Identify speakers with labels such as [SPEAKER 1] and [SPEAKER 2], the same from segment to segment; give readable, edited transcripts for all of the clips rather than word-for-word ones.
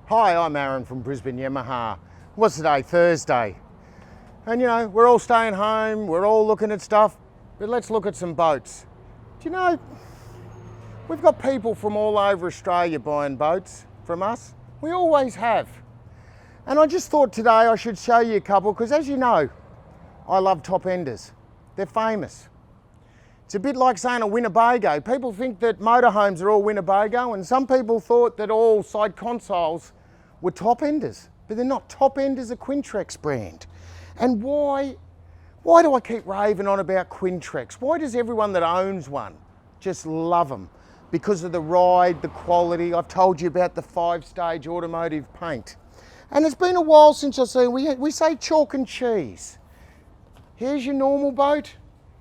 [SPEAKER 1] Hi, I'm Aaron from Brisbane Yamaha. What's today? Thursday. And you know, we're all staying home, we're all looking at stuff, but let's look at some boats. Do you know, we've got people from all over Australia buying boats from us. We always have. And I just thought today I should show you a couple, because as you know, I love top enders. They're famous. It's a bit like saying a Winnebago. People think that motorhomes are all Winnebago, and some people thought that all side consoles were top enders, but they're not. Top enders are Quintrex brand. And why do I keep raving on about Quintrex? Why does everyone that owns one just love them? Because of the ride, the quality. I've told you about the 5-stage automotive paint. And it's been a while since I've seen, we say chalk and cheese. Here's your normal boat.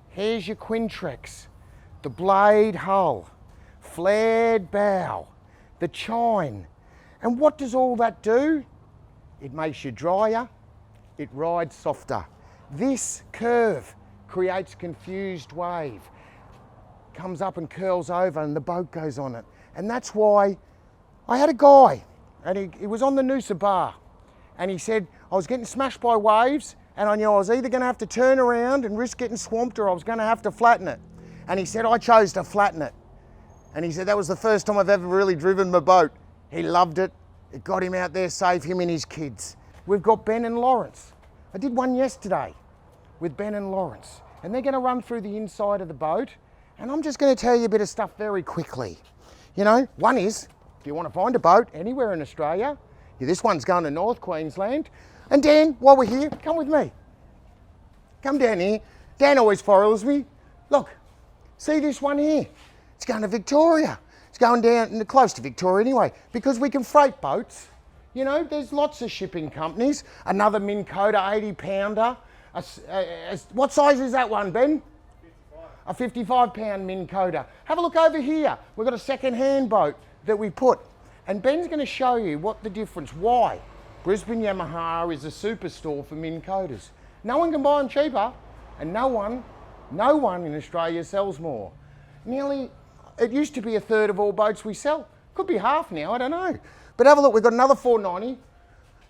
[SPEAKER 1] Here's your Quintrex, the blade hull, flared bow, the chine. And what does all that do? It makes you drier, it rides softer. This curve creates confused wave, comes up and curls over and the boat goes on it. And that's why I had a guy, and he was on the Noosa Bar, and he said, I was getting smashed by waves, and I knew I was either going to have to turn around and risk getting swamped, or I was going to have to flatten it. And he said, I chose to flatten it. And he said, that was the first time I've ever really driven my boat. He loved it. It got him out there safe, him and his kids. We've got Ben and Lawrence. I did one yesterday with Ben and Lawrence, and they're going to run through the inside of the boat, and I'm just going to tell you a bit of stuff very quickly. You know, one is, if you want to find a boat anywhere in Australia, this one's going to North Queensland. And Dan, while we're here, come with me. Come down here. Dan always follows me. Look, see this one here? It's going to Victoria. It's going down close to Victoria anyway, because we can freight boats. You know, there's lots of shipping companies. Another Minn Kota 80-pounder. What size is that one, Ben? 55. A 55-pound Minn Kota. Have a look over here. We've got a second-hand boat that we put. And Ben's going to show you what the difference, why Brisbane Yamaha is a superstore for Minn Kotas. No one can buy them cheaper, and no one in Australia sells more. It used to be a third of all boats we sell. Could be half now, I don't know. But have a look, we've got another 490,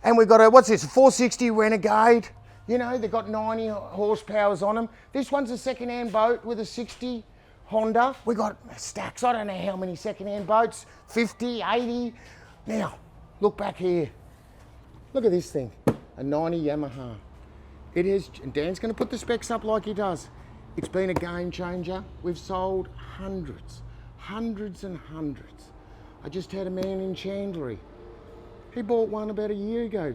[SPEAKER 1] and we've got a, what's this, a 460 Renegade. You know, they've got 90 horsepowers on them. This one's a second-hand boat with a 60 Honda. We've got stacks, I don't know how many second-hand boats, 50, 80. Now, look back here. Look at this thing, a 90 Yamaha. It is, and Dan's going to put the specs up like he does. It's been a game changer. We've sold hundreds and hundreds. I just had a man in Chandlery. He bought one about a year ago.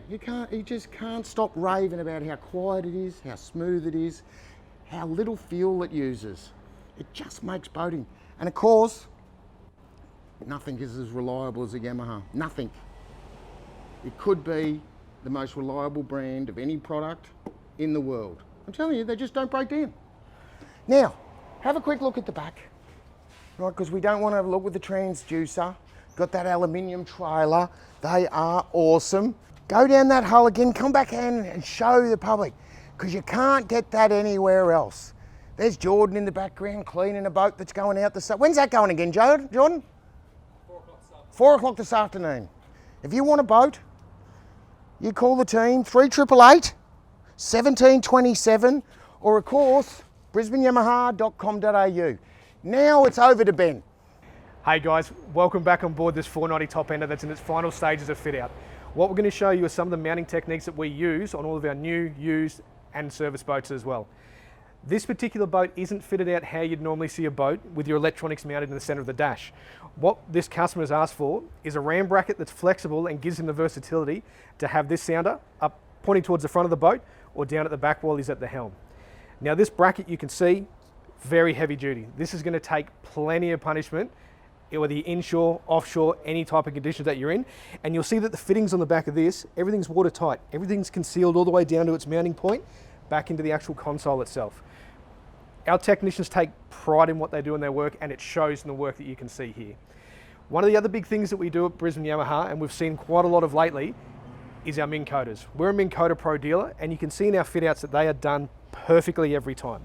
[SPEAKER 1] He just can't stop raving about how quiet it is, how smooth it is, how little fuel it uses. It just makes boating. And of course, nothing is as reliable as a Yamaha. Nothing. It could be the most reliable brand of any product in the world. I'm telling you, they just don't break down. Now, have a quick look at the back, right? Because we don't want to have a look with the transducer. Got that aluminium trailer. They are awesome. Go down that hull again, come back in and show the public, because you can't get that anywhere else. There's Jordan in the background cleaning a boat that's going out this. When's that going again, Jordan? 4 o'clock this afternoon. If you want a boat, you call the team, 3888 1727, or of course, brisbaneyamaha.com.au. Now it's over to Ben.
[SPEAKER 2] Hey guys, welcome back on board this 490 top ender that's in its final stages of fit out. What we're going to show you are some of the mounting techniques that we use on all of our new, used and service boats as well. This particular boat isn't fitted out how you'd normally see a boat with your electronics mounted in the center of the dash. What this customer has asked for is a ram bracket that's flexible and gives him the versatility to have this sounder up pointing towards the front of the boat or down at the back while he's at the helm. Now this bracket, you can see, very heavy duty. This is going to take plenty of punishment, whether you're inshore, offshore, any type of conditions that you're in. And you'll see that the fittings on the back of this, everything's watertight. Everything's concealed all the way down to its mounting point, back into the actual console itself. Our technicians take pride in what they do in their work, and it shows in the work that you can see here. One of the other big things that we do at Brisbane Yamaha, and we've seen quite a lot of lately, is our Minn Kotas. We're a Minn Kota Pro dealer, and you can see in our fit outs that they are done perfectly every time.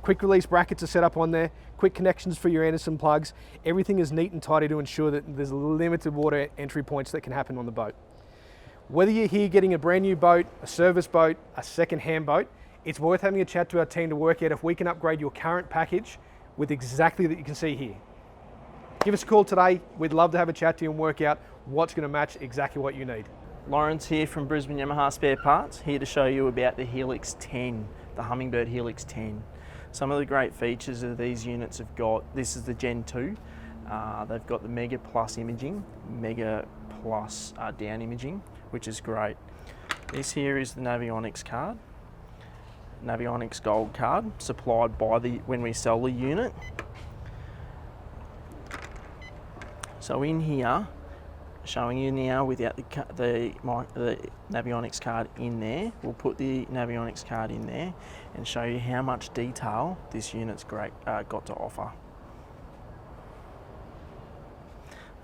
[SPEAKER 2] Quick release brackets are set up on there, quick connections for your Anderson plugs. Everything is neat and tidy to ensure that there's limited water entry points that can happen on the boat. Whether you're here getting a brand new boat, a service boat, a second-hand boat, it's worth having a chat to our team to work out if we can upgrade your current package with exactly that you can see here. Give us a call today. We'd love to have a chat to you and work out what's going to match exactly what you need.
[SPEAKER 3] Lawrence here from Brisbane Yamaha Spare Parts, here to show you about the Helix 10, the Hummingbird Helix 10. Some of the great features that these units have got, this is the Gen 2. They've got the Mega Plus imaging, Mega Plus down imaging, which is great. This here is the Navionics card, Navionics Gold card, supplied by when we sell the unit. So in here, showing you now without the Navionics card in there, we'll put the Navionics card in there and show you how much detail this unit's got to offer.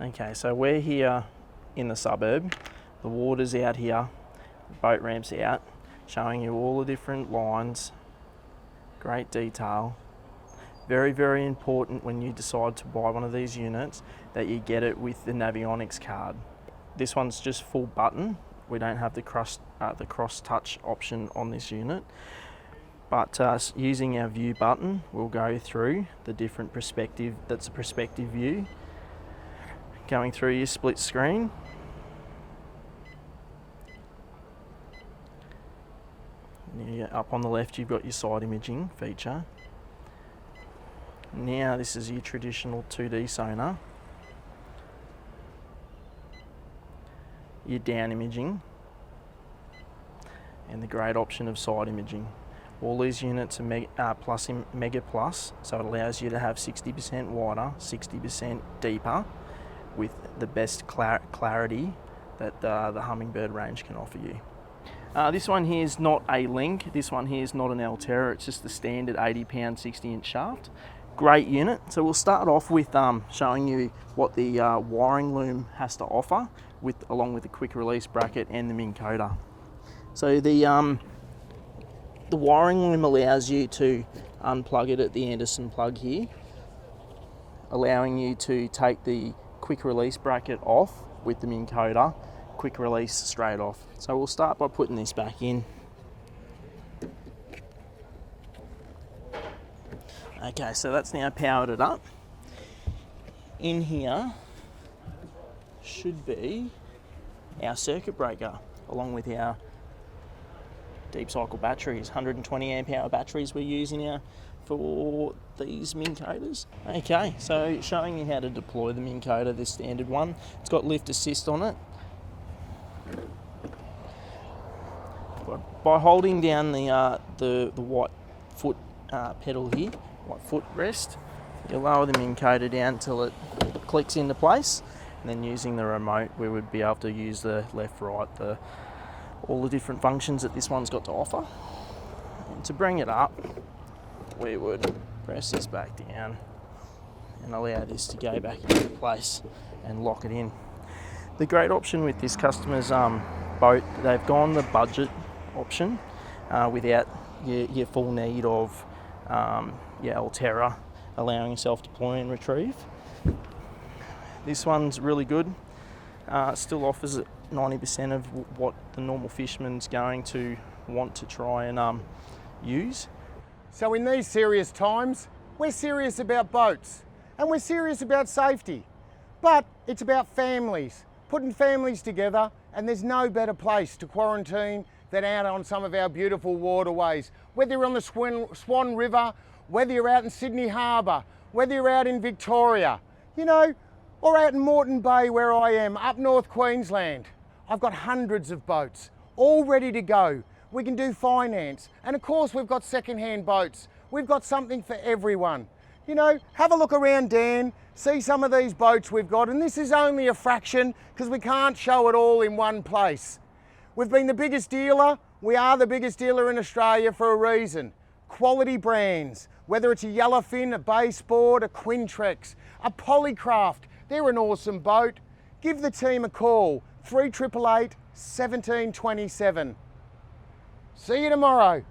[SPEAKER 3] Okay, so we're here in the suburb, the water's out here, the boat ramp's out, showing you all the different lines, great detail. Very, very important when you decide to buy one of these units that you get it with the Navionics card. This one's just full button. We don't have the cross touch option on this unit, but using our view button, we'll go through the different perspective. That's a perspective view. Going through your split screen. Up on the left, you've got your side imaging feature. Now this is your traditional 2D sonar. Your down imaging. And the great option of side imaging. All these units are Mega Plus, so it allows you to have 60% wider, 60% deeper, with the best clarity that the Hummingbird range can offer you. This one here is not a Link, this one here is not an Altera, it's just the standard 80-pound 60-inch shaft. Great unit. So we'll start off with showing you what the wiring loom has to offer, along with the quick release bracket and the Minn Kota. So the wiring loom allows you to unplug it at the Anderson plug here, allowing you to take the quick release bracket off with the Minn Kota, quick release straight off. So we'll start by putting this back in. Okay, so that's now powered it up. In here should be our circuit breaker, along with our deep cycle batteries, 120 amp hour batteries we're using now for these Minn Kotas. Okay, so showing you how to deploy the Minn Kota, this standard one. It's got lift assist on it. By holding down the white foot pedal here, white foot rest, you lower the Minn Kota down till it clicks into place, and then using the remote we would be able to use the left, right, all the different functions that this one's got to offer. And to bring it up, we would press this back down and allow this to go back into place and lock it in. The great option with this customer's boat, they've gone the budget option without your full need of your Altera, allowing self-deploy and retrieve. This one's really good. Still offers 90% of what the normal fisherman's going to want to try and use.
[SPEAKER 1] So in these serious times, we're serious about boats and we're serious about safety, but it's about families, putting families together, and there's no better place to quarantine than out on some of our beautiful waterways. Whether you're on the Swan River, whether you're out in Sydney Harbour, whether you're out in Victoria, you know, or out in Moreton Bay where I am, up North Queensland. I've got hundreds of boats, all ready to go. We can do finance, and of course we've got second-hand boats. We've got something for everyone. You know, have a look around Dan, see some of these boats we've got, and this is only a fraction because we can't show it all in one place. We've been the biggest dealer. We are the biggest dealer in Australia for a reason. Quality brands, whether it's a Yellowfin, a Bay Sport, a Quintrex, a Polycraft, they're an awesome boat. Give the team a call, 3888 1727. See you tomorrow.